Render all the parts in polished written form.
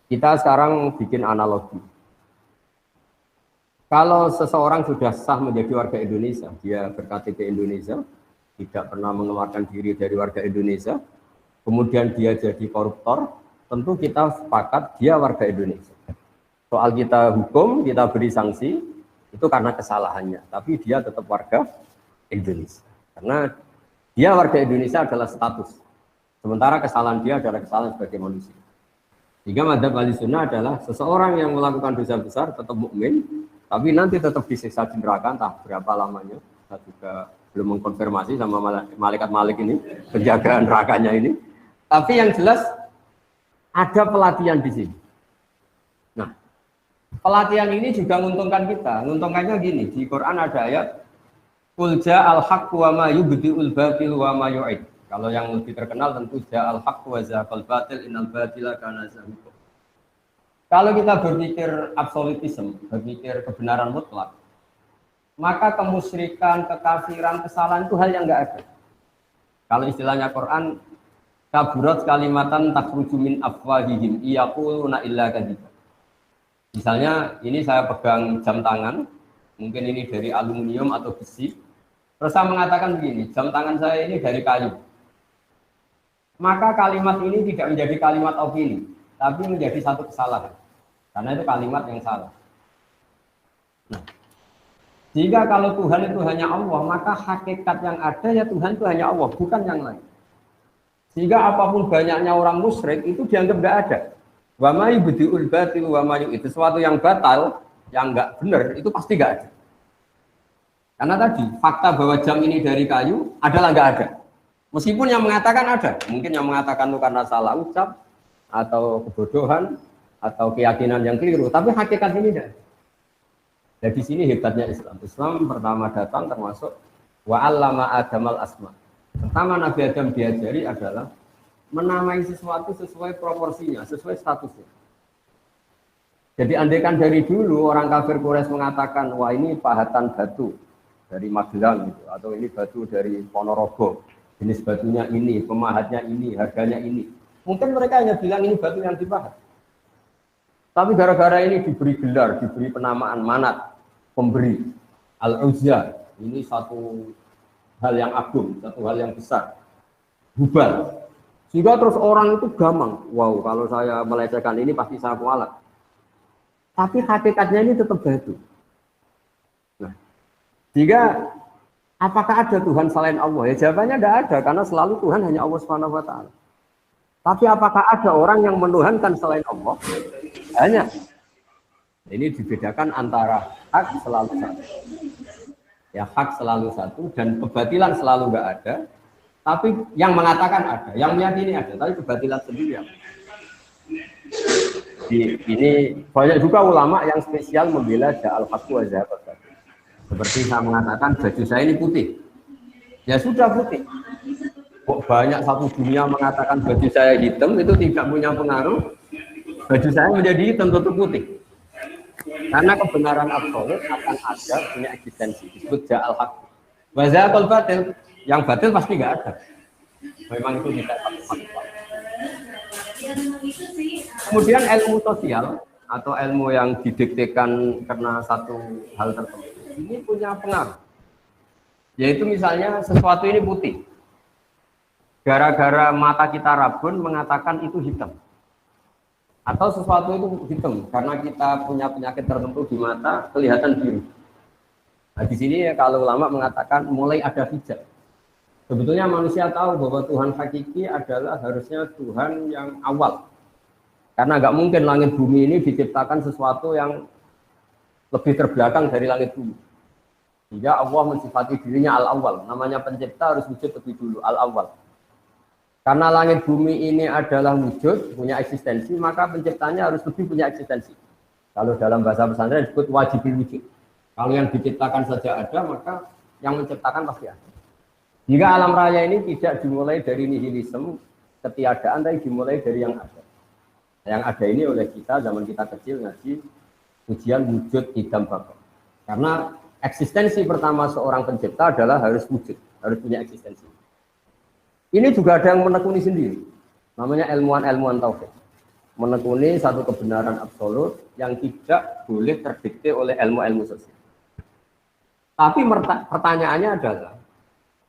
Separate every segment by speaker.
Speaker 1: Kita sekarang bikin analogi. Kalau seseorang sudah sah menjadi warga Indonesia, dia berKTP Indonesia, tidak pernah mengeluarkan diri dari warga Indonesia, kemudian dia jadi koruptor, tentu kita sepakat dia warga Indonesia. Soal kita hukum, kita beri sanksi, itu karena kesalahannya, tapi dia tetap warga Indonesia. Karena dia warga Indonesia adalah status, sementara kesalahan dia adalah kesalahan sebagai manusia. Sehingga madzhab Ahlussunnah adalah seseorang yang melakukan dosa besar tetap mukmin, tapi nanti tetap disiksa di neraka, entah berapa lamanya. Saya juga belum mengkonfirmasi sama malaikat Malik ini, penjagaan nerakanya ini. Tapi yang jelas ada pelatihan di sini. Nah, pelatihan ini juga menguntungkan kita. Menguntungkannya gini, di Quran ada ayat Qul ja'al haqqu wa ma yubdi'ul batil wa ma yu'id. Kalau yang lebih terkenal tentu ja'al haqqu wa zahaqal batil innal batila kana zahuqa. Kalau kita berpikir absolutisme, berpikir kebenaran mutlak, maka kemusyrikan, kekafiran, kesalahan itu hal yang enggak ada. Kalau istilahnya Quran, kaburat kalimatan takhruju min afwahihim yaquluna illa kadziba. Misalnya ini saya pegang jam tangan, mungkin ini dari aluminium atau besi, terus saya mengatakan begini, jam tangan saya ini dari kayu. Maka kalimat ini tidak menjadi kalimat opini, tapi menjadi satu kesalahan. Karena itu kalimat yang salah. Nah, jika kalau Tuhan itu hanya Allah, maka hakikat yang ada ya Tuhan itu hanya Allah, bukan yang lain. Sehingga apapun banyaknya orang musyrik itu dianggap tidak ada. Wa ma yubdi'ul batil wa ma yu'id. Sesuatu yang batal, yang enggak benar, itu pasti enggak ada. Karena tadi, fakta bahwa jam ini dari kayu adalah enggak ada. Meskipun yang mengatakan ada, mungkin yang mengatakan itu karena salah ucap, atau kebodohan, atau keyakinan yang keliru, tapi hakikat ini tidak. Jadi di sini hebatnya Islam. Islam pertama datang termasuk wa'allama adamal asma. Pertama Nabi Adam diajari adalah menamai sesuatu sesuai proporsinya, sesuai statusnya. Jadi andaikan dari dulu orang kafir Quraisy mengatakan, wah ini pahatan batu dari Magelang gitu, atau ini batu dari Ponorogo, jenis batunya ini, pemahatnya ini, harganya ini. Mungkin mereka hanya bilang ini batu yang dipahat. Tapi gara-gara ini diberi gelar, diberi penamaan manat, pemberi, Al-Uzza, ini satu hal yang agung, satu hal yang besar, Hubal. Sehingga terus orang itu gampang, wow kalau saya melecehkan ini pasti saya kualat. Tapi hakikatnya ini tetap batu. Nah, jika apakah ada Tuhan selain Allah? Ya jawabannya tidak ada, karena selalu Tuhan hanya Allah SWT. Tapi apakah ada orang yang menuhankan selain Allah? Hanya. Ini dibedakan antara hak selalu satu. Ya hak selalu satu dan kebatilan selalu nggak ada. Tapi yang mengatakan ada, yang meyakini ada, tapi kebatilan sendiri ya. Ini banyak juga ulama yang spesial membela ja'al haqqu wa zahaqal batil. Seperti saya mengatakan baju saya ini putih. Ya sudah putih. Kok banyak satu dunia mengatakan baju saya hitam, itu tidak punya pengaruh. Baju saya menjadi hitam tetap putih. Karena kebenaran absolut akan ada punya eksistensi. Disebut ja'al haqqu wa zahaqal batil. Yang batil pasti nggak ada. Memang itu tidak faktual. Kemudian ilmu sosial atau ilmu yang didiktekan karena satu hal tertentu ini punya pengaruh. Yaitu misalnya sesuatu ini putih. Gara-gara mata kita rabun mengatakan itu hitam. Atau sesuatu itu hitam karena kita punya penyakit tertentu di mata kelihatan biru. Nah, di sini ya, kalau ulama mengatakan mulai ada hijab. Sebetulnya manusia tahu bahwa Tuhan hakiki adalah harusnya Tuhan yang awal. Karena nggak mungkin langit bumi ini diciptakan sesuatu yang lebih terbelakang dari langit bumi. Sehingga Allah mensifati dirinya al-awwal. Namanya pencipta harus wujud lebih dulu, al-awwal. Karena langit bumi ini adalah wujud, punya eksistensi, maka penciptanya harus lebih punya eksistensi. Kalau dalam bahasa pesantren disebut wajib wujud. Kalau yang diciptakan saja ada, maka yang menciptakan pasti ada. Jika alam raya ini tidak dimulai dari nihilisme, ketiadaan, tapi dimulai dari yang ada. Yang ada ini oleh kita, zaman kita kecil ngaji, ujian wujud idam bapak. Karena eksistensi pertama seorang pencipta adalah harus wujud, harus punya eksistensi. Ini juga ada yang menekuni sendiri, namanya ilmuwan-ilmuwan tauhid. menekuni satu kebenaran absolut yang tidak boleh terdikte oleh ilmu-ilmu sosial. Tapi pertanyaannya adalah,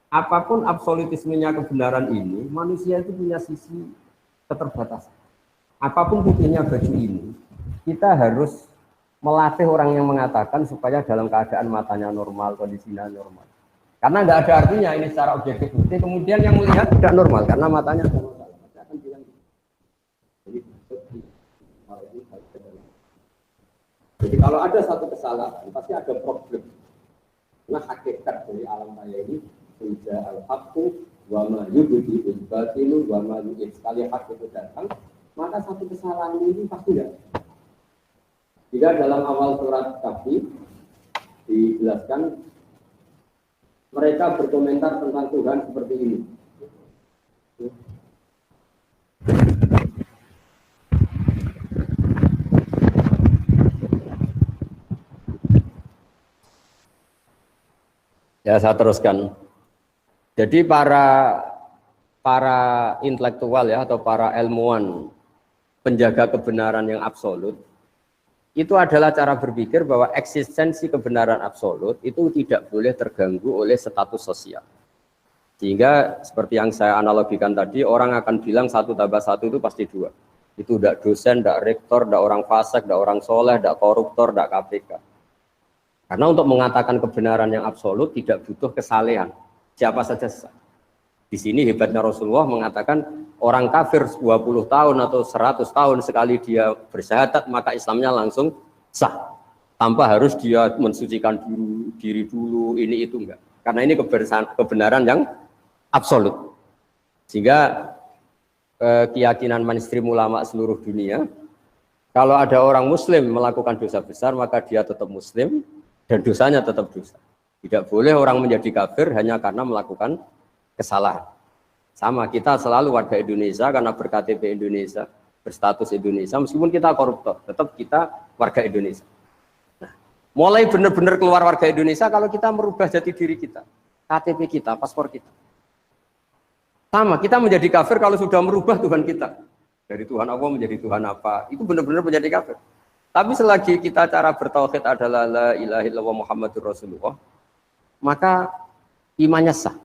Speaker 1: apapun absolutismenya kebenaran ini, manusia itu punya sisi keterbatasan. Apapun putihnya baju ini, kita harus melatih orang yang mengatakan supaya dalam keadaan matanya normal, kondisinya normal. Karena nggak ada artinya ini secara objektif putih, kemudian yang melihat tidak normal karena matanya normal. Jadi kalau ada satu kesalahan, pasti ada problem. Nah, hakikat dari alam raya ini sudah al-haqqu wa ma yubdi'ul batilu wa ma yu'id. Sekali hak itu datang, maka satu kesalahan ini pasti ada. Jika dalam awal surat Kahfi dijelaskan, mereka berkomentar tentang Tuhan seperti ini. Ya, saya teruskan. Jadi para intelektual ya atau para ilmuwan penjaga kebenaran yang absolut itu adalah cara berpikir bahwa eksistensi kebenaran absolut itu tidak boleh terganggu oleh status sosial. Sehingga seperti yang saya analogikan tadi, orang akan bilang 1 tambah 1 itu pasti 2. Itu tidak dosen, tidak rektor, tidak orang fasik, tidak orang soleh, tidak koruptor, tidak KPK. Karena untuk mengatakan kebenaran yang absolut tidak butuh kesalehan. Siapa saja sah. Di sini hebatnya Rasulullah mengatakan orang kafir 20 tahun atau 100 tahun sekali dia bersyahadat maka Islamnya langsung sah. Tanpa harus dia mensucikan diri dulu, ini itu enggak. Karena ini kebenaran yang absolut. Sehingga keyakinan mainstream ulama seluruh dunia, kalau ada orang muslim melakukan dosa besar maka dia tetap muslim, dan dosanya tetap dosa. Tidak boleh orang menjadi kafir hanya karena melakukan kesalahan. Sama, kita selalu warga Indonesia karena ber-KTP Indonesia, berstatus Indonesia, meskipun kita koruptor, tetap kita warga Indonesia. Nah, mulai benar-benar keluar warga Indonesia kalau kita merubah jati diri kita, KTP kita, paspor kita. Sama, kita menjadi kafir kalau sudah merubah Tuhan kita. Dari Tuhan Allah menjadi Tuhan apa, itu benar-benar menjadi kafir. Tapi selagi kita cara bertauhid adalah la ilaha illallah Muhammadur Rasulullah, maka imannya sah.